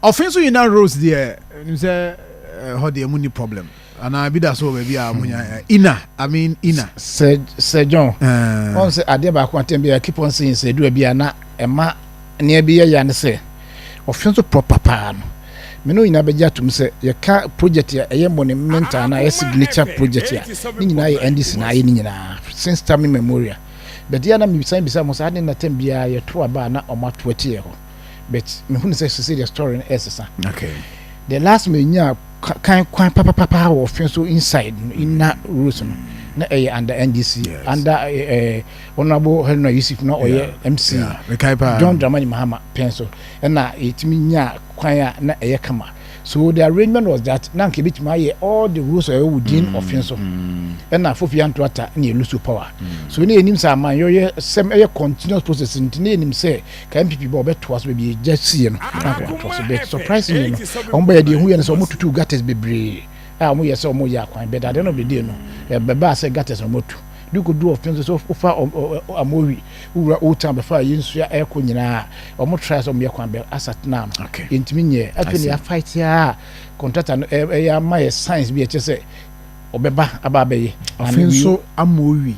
Offinso you now rose there. You say how the money problem. And I be that so baby Ina. I mean Ina. Sir John. On say ade ba kwantem be keep on saying say do bia na ema ne bia ya ne say. Offinso proper pa no. Me no ina beja tum say ye ka project ya eye monument na ye signature project ya. Ni nyina ye NDC na ye ni nyina since time memorial. But ya na me bisa mo say ade na tem bia ye to aba na omato atie ho. But me hu say the story na esesa. Okay. The last me nya kan papa Offinso inside in na rules no na under NDC yes. Under honorable Henry Yusuf na oye MC John Dramani Mahama penso na etimi nya kwan na kama. So the arrangement was that na nke bitima all the rules are within Offinso na fofia ntoata na lose power. So na enim sa man yo sem continuous process na enim say ka NPP bo beto as be just see no na surprisingly no on be dey hu ye no so motutu gates bebre mo ye so mo ya kwan but at the end of the day no beba say gates no motu du ko do Offinso so ofa amowi ura o time before yinsu ya eko nyina o mo try so mo kwan be asat na intimi nye afini ya fight ya contractor no ya my science be che say obeba ababe Offinso amowi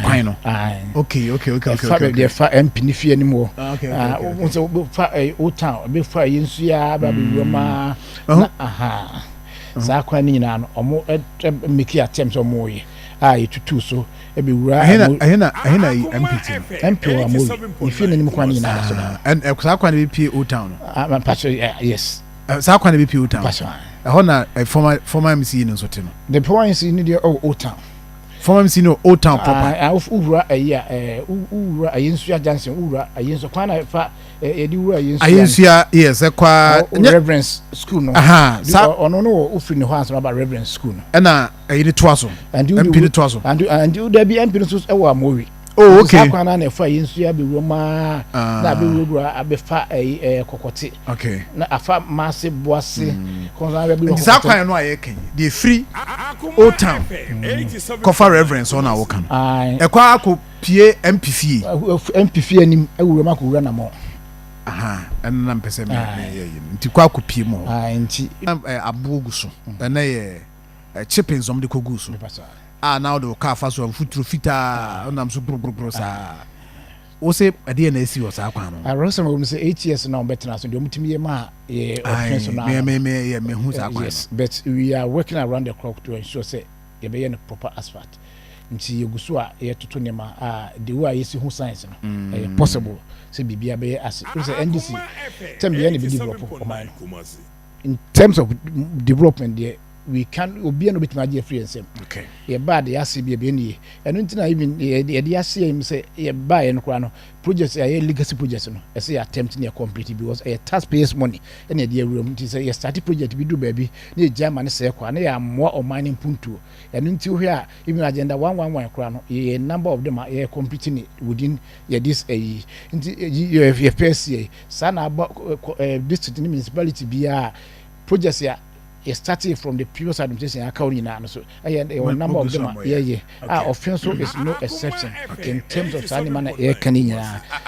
kwan no okay the fa MP ni fie ni mo so fa o time be fa yinsu ya ababe roma aha za kwan ni nyina no o mo make attempt so mo yi tutu so e be wura ahena MPT MP amowi if you name kwan ni na so and za kwan be P O town yes za kwan be P O town na former MC no so te no the point in the O town former MC no O town proper ura ura ayensu Johnson ura ayensu kwan na fa edi ura ayensu yes kwa reverence school no ono no ofri ne ho answer about reverence school no na ayini toaso MP ni toaso and you there be MP no so e wa mowi okay kwan na fa ayensu ya be roma na be wura abefa kokote okay na afa masse boase konza be sa kwan no ayekan the free O town cover reverence on our can e kwa akọ pie MPP anim ewura makọ na mo aha enna mpese me nti kwa akọ pie mo nti abogu so na ye chippings om de kogu so now the car fast so futuro fita onam so bro sa o se ade na esi o sa kwa no arosem we say 8 years now better so de omtimi ye ma Offinso na me hu sa kwa yes but we are working around the clock to ensure say ye be no proper asphalt nti yegusu a ye toto nema the way yesi hu science no possible say bibia be as say NDC tem be be develop for mine in terms of development there we can obi no betima je free ensem okay ye bad ya se bia be nie eno ntina even ye dia se him say ye buy en kra no project ya legacy project no e say attempt near complete because a taxpayers money and ye dia room nti say ye start project bi do baby na German say kwa na ya mo o mining puntu eno nti hwe a even agenda 111 kra no ye number of them are completing within ye this nti ye PSA sana district municipality bia projects ya starting from the previous administration account na so a number of them Offinso is no exception in terms of animal air canina